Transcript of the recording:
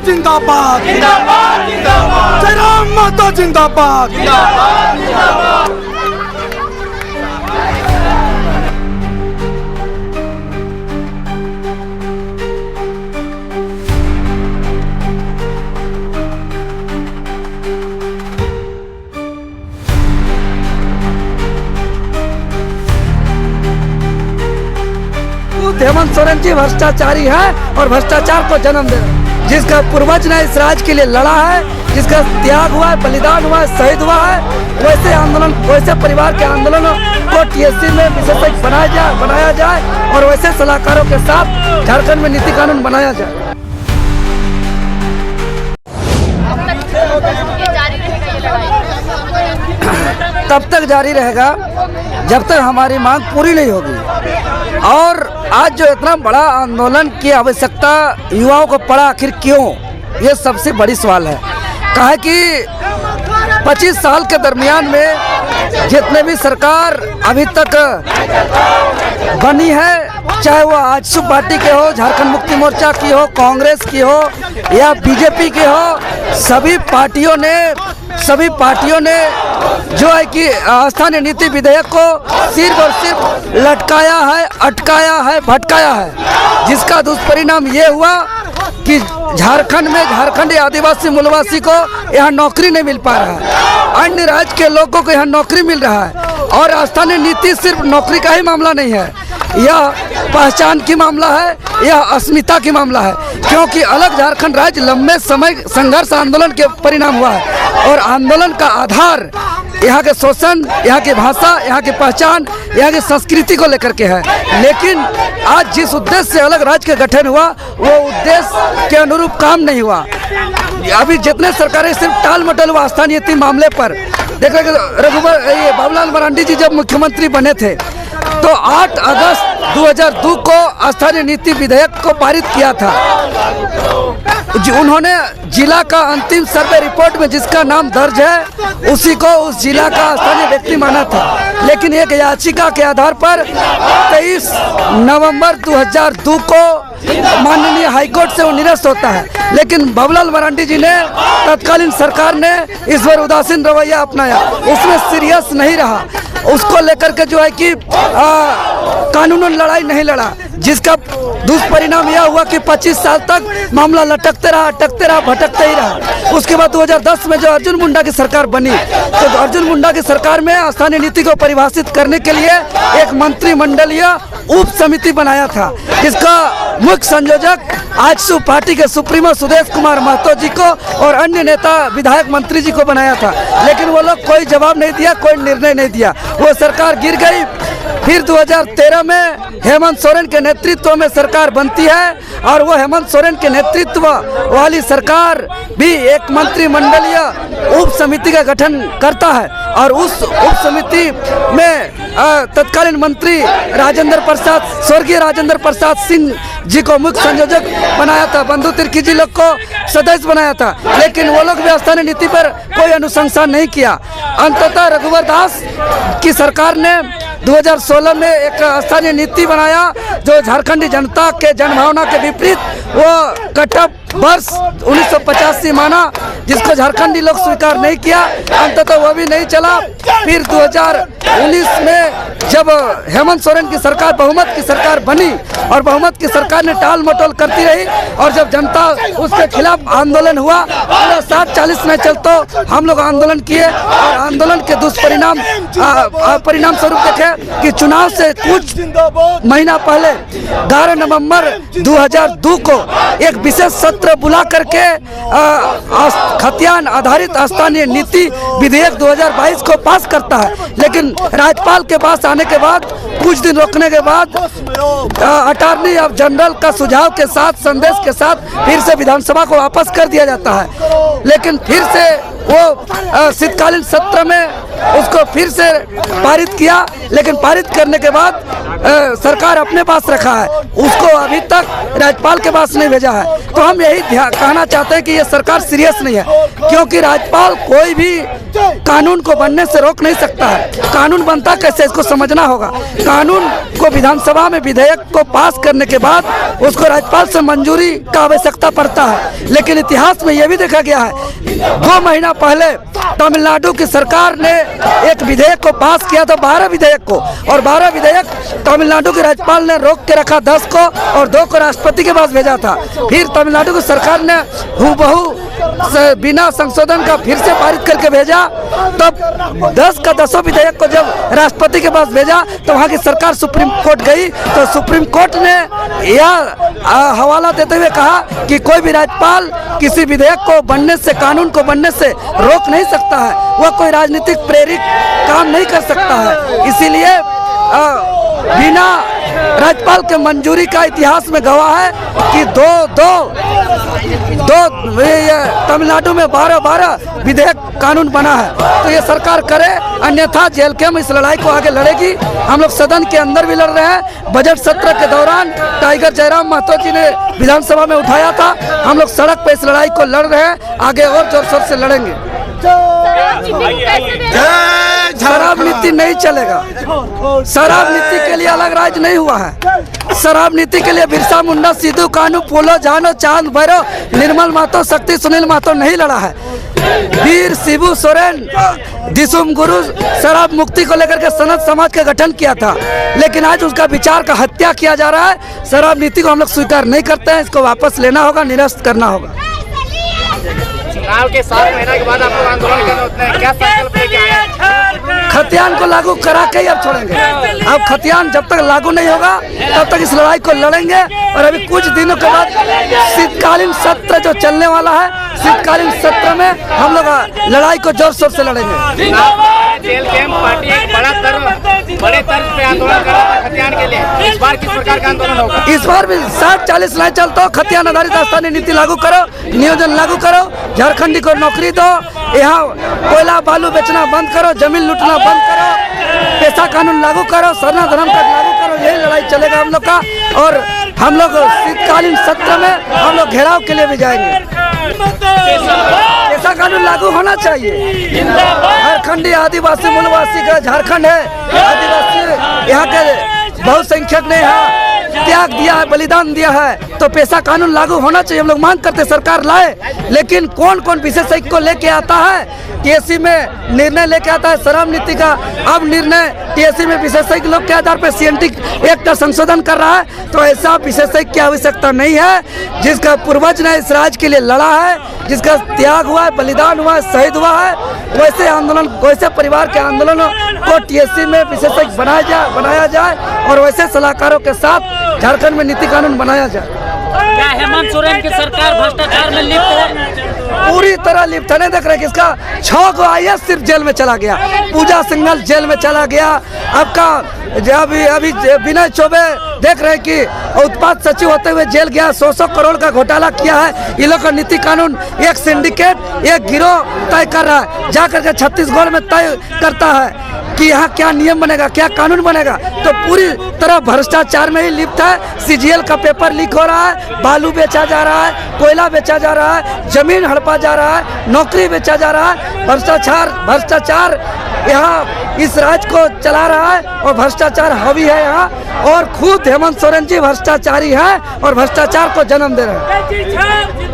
जिंदाबाद, जय राम माता जिंदाबाद। हेमंत सोरेन जी भ्रष्टाचारी है और भ्रष्टाचार को जन्म दे रहे हैं। जिसका पूर्वज ने इस राज्य के लिए लड़ा है, जिसका त्याग हुआ है, बलिदान हुआ है, शहीद हुआ है, वैसे आंदोलन, वैसे परिवार के आंदोलनों को टीएससी में विशेषज्ञ बनाया जाए और वैसे सलाहकारों के साथ झारखंड में नीति कानून बनाया जाए। तब तक जारी रहेगा जब तक हमारी मांग पूरी नहीं होगी। और आज जो इतना बड़ा आंदोलन की आवश्यकता युवाओं को पड़ा आखिर क्यों, ये सबसे बड़ी सवाल है। कहा कि 25 साल के दरमियान में जितने भी सरकार अभी तक बनी है, चाहे वो आजसू पार्टी के हो, झारखंड मुक्ति मोर्चा की हो, कांग्रेस की हो या बीजेपी की हो, सभी पार्टियों ने जो है कि स्थानीय नीति विधेयक को सिर्फ और सिर्फ लटकाया है, अटकाया है, भटकाया है, जिसका दुष्परिणाम ये हुआ कि झारखंड में झारखंडी आदिवासी मूलवासी को यहाँ नौकरी नहीं मिल पा रहा है, अन्य राज्य के लोगों को यहाँ नौकरी मिल रहा है। और स्थानीय नीति सिर्फ नौकरी का ही मामला नहीं है, यह पहचान की मामला है, यह अस्मिता की मामला है, क्योंकि अलग झारखंड राज्य लंबे समय संघर्ष आंदोलन के परिणाम हुआ है और आंदोलन का आधार यहाँ के शोषण, यहाँ की भाषा, यहाँ की पहचान, यहाँ की संस्कृति को लेकर के है। लेकिन आज जिस उद्देश्य से अलग राज्य का गठन हुआ, वो उद्देश्य के अनुरूप काम नहीं हुआ। अभी जितने सरकारें सिर्फ टाल मटोल हुआ स्थानीय नीति मामले पर। देख रहे ये बाबूलाल मरांडी जी जब मुख्यमंत्री बने थे तो 8 अगस्त 2002 को स्थानीय नीति विधेयक को पारित किया था। उन्होंने जिला का अंतिम सर्वे रिपोर्ट में जिसका नाम दर्ज है उसी को उस जिला का स्थानीय व्यक्ति माना था। लेकिन एक याचिका के आधार पर 23 नवंबर 2002 को माननीय हाईकोर्ट से वो निरस्त होता है। लेकिन बाबूलाल मरांडी जी ने, तत्कालीन सरकार ने इस पर उदासीन रवैया अपनाया, उसमें सीरियस नहीं रहा, उसको लेकर के जो है कि कानूनन लड़ाई नहीं लड़ा, जिसका दुष्परिणाम यह हुआ कि 25 साल तक मामला लटकते रहा, अटकते रहा, भटकते ही रहा। उसके बाद 2010 में जो अर्जुन मुंडा की सरकार बनी, तो अर्जुन मुंडा की सरकार में स्थानीय नीति को परिभाषित करने के लिए एक मंत्रिमंडलीय उप समिति बनाया था, जिसका मुख्य संयोजक आजसू पार्टी के सुप्रीमो सुदेश कुमार महतो जी को और अन्य नेता विधायक मंत्री जी को बनाया था। लेकिन वो लोग कोई जवाब नहीं दिया, कोई निर्णय नहीं दिया, वो सरकार गिर गई। फिर 2013 में हेमंत सोरेन के नेतृत्व में सरकार बनती है और वो हेमंत सोरेन के नेतृत्व वाली सरकार भी एक मंत्रिमंडलीय उप समिति का गठन करता है और उस उप समिति में तत्कालीन मंत्री राजेंद्र प्रसाद, स्वर्गीय राजेंद्र प्रसाद सिंह जी को मुख्य संयोजक बनाया था, बंधु तिर्की जी लोग को सदस्य बनाया था। लेकिन वो लोग भी स्थानीय नीति पर कोई अनुशंसा नहीं किया। अंततः रघुवर दास की सरकार ने 2016 में एक स्थानीय नीति बनाया जो झारखंडी जनता के जनभावना के विपरीत वो कटअप वर्ष 1985 माना, जिसको झारखंडी लोग स्वीकार नहीं किया। अंततः वो भी नहीं चला। फिर 2019 में जब हेमंत सोरेन की सरकार बहुमत की सरकार बनी और बहुमत की सरकार ने टाल मटोल करती रही और जब जनता उसके खिलाफ आंदोलन हुआ, 60-40 में चलते हम लोग आंदोलन किए और आंदोलन के दुष्परिणाम परिणाम स्वरूप देखे कि चुनाव से कुछ महीना पहले 11 नवंबर 2002 को एक विशेष सत्र बुला करके खतियान आधारित स्थानीय नीति विधेयक 2022 को पास करता है। लेकिन राज्यपाल के पास आने के बाद कुछ दिन रोकने के बाद अटॉर्नी ऑफ जनरल का सुझाव के साथ, संदेश के साथ फिर से विधानसभा को वापस कर दिया जाता है। लेकिन फिर से वो शीतकालीन सत्र में उसको फिर से पारित किया, लेकिन पारित करने के बाद सरकार अपने पास रखा है, उसको अभी तक राज्यपाल के पास नहीं भेजा है। तो हम यही कहना चाहते हैं कि ये सरकार सीरियस नहीं है, क्योंकि राज्यपाल कोई भी कानून को बनने से रोक नहीं सकता है। कानून बनता कैसे, इसको समझना होगा। कानून को विधानसभा में विधेयक को पास करने के बाद उसको राज्यपाल से मंजूरी का आवश्यकता पड़ता है। लेकिन इतिहास में यह भी देखा गया है, 2 महीना पहले तमिलनाडु की सरकार ने एक विधेयक को पास किया था, 12 विधेयक को, और 12 विधेयक तमिलनाडु के राज्यपाल ने रोक के रखा, 10 को, और 2 को राष्ट्रपति के पास भेजा था। फिर तमिलनाडु की सरकार ने हूबहू बिना संशोधन का फिर से पारित करके भेजा। तब 10 का 10 विधेयक को जब राष्ट्रपति के पास भेजा तो वहाँ की सरकार सुप्रीम कोर्ट गई, तो सुप्रीम कोर्ट ने यह हवाला देते हुए कहा कि कोई भी राज्यपाल किसी विधेयक को बनने से, कानून को बनने से रोक नहीं सकता है, वह कोई राजनीतिक प्रेरित काम नहीं कर सकता है। इसीलिए बिना राज्यपाल के मंजूरी का इतिहास में गवाह है कि दो तमिलनाडु में 12 विधेयक कानून बना है। तो ये सरकार करे, अन्यथा जेल के हम इस लड़ाई को आगे लड़ेगी। हम लोग सदन के अंदर भी लड़ रहे हैं। बजट सत्र के दौरान टाइगर जयराम महतो जी ने विधानसभा में उठाया था। हम लोग सड़क पर इस लड़ाई को लड़ रहे हैं, आगे और जोर शोर से लड़ेंगे। शराब नीति नहीं चलेगा। शराब नीति के लिए अलग राज्य नहीं हुआ है। शराब नीति के लिए बिरसा मुंडा, सिद्धू कानू, फूलो जानो, चांद भैरव, निर्मल महतो, शक्ति सुनील महतो नहीं लड़ा है। वीर शिबू सोरेन, दिसुम गुरु शराब मुक्ति को लेकर के सनत समाज का गठन किया था, लेकिन आज उसका विचार का हत्या किया जा रहा है। शराब नीति को हम लोग स्वीकार नहीं करते हैं, इसको वापस लेना होगा, निरस्त करना होगा। चुनाव के 7 महीने के बाद आप लोग आंदोलन कर रहे हैं, क्या संकल्प लेके आए हैं? खतियान को लागू करा के ही अब छोड़ेंगे। अब खतियान जब तक लागू नहीं होगा तब तक इस लड़ाई को लड़ेंगे। और अभी कुछ दिनों के बाद शीतकालीन सत्र जो चलने वाला है, शीतकालीन सत्र में हम लोग लड़ाई को जोर शोर से लड़ेंगे। जेल कैंप पार्टी एक बड़े तर्ज पे आंदोलन कर रहा था खतियान के लिए। इस बार किस प्रकार का आंदोलन होगा? इस बार भी 60-40 लाइन चलता हो, खतियान आधारित स्थानीय नीति लागू करो, नियोजन लागू करो, झारखंडी को नौकरी दो, यहाँ कोयला बालू बेचना बंद करो, जमीन लूटना बंद करो, पेशा कानून लागू करो, सरना धर्म का लागू करो। यही लड़ाई चलेगा हम लोग का। और हम लोग शीतकालीन सत्र में हम लोग घेराव के लिए भी जाएंगे। पेशा कानून लागू होना चाहिए। झारखंडी आदिवासी मूलवासी का झारखंड है, आदिवासी यहाँ के बहुसंख्यक ने यहाँ त्याग दिया है, बलिदान दिया है, तो पेशा कानून लागू होना चाहिए। हम लोग मांग करते सरकार लाए, लेकिन कौन कौन विशेषज्ञ को लेके आता है, टीएससी में निर्णय लेके आता है शराब नीति का। अब निर्णय टीएससी में विशेषज्ञ लोग के आधार पर सीएनटी एक्ट का संशोधन कर रहा है, तो ऐसा विशेषज्ञ की आवश्यकता नहीं है। जिसका पूर्वज ने इस राज्य के लिए लड़ा है, जिसका त्याग हुआ है, बलिदान हुआ है, शहीद हुआ है, वैसे आंदोलन, वैसे परिवार के आंदोलनों को टीएससी में विशेषज्ञ बनाया जाए और वैसे सलाहकारों के साथ झारखंड में नीति कानून बनाया जाए। क्या हेमंत सोरेन की सरकार भ्रष्टाचार में लिप्त है? पूरी तरह लिप्त है। देख रहे हैं किसका 6 को IAS सिर्फ जेल में चला गया, पूजा सिंघल जेल में चला गया। आपका अभी विनय चौबे देख रहे हैं कि उत्पाद सचिव होते हुए जेल गया, 100 करोड़ का घोटाला किया है। ये लोग का नीति कानून एक सिंडिकेट, एक गिरोह तय कर रहा है, जाकर के छत्तीसगढ़ में तय करता है कि यहाँ क्या नियम बनेगा, क्या कानून बनेगा। तो पूरी तरह भ्रष्टाचार में ही लिप्त है। CGL का पेपर लीक हो रहा है, बालू बेचा जा रहा है, कोयला बेचा जा रहा है, जमीन हड़पा जा रहा है, नौकरी बेचा जा रहा है। भ्रष्टाचार यहाँ इस राज्य को चला रहा है और भ्रष्टाचार हावी है यहाँ। और खुद हेमंत सोरेन जी भ्रष्टाचारी हैं और भ्रष्टाचार को जन्म दे रहे हैं।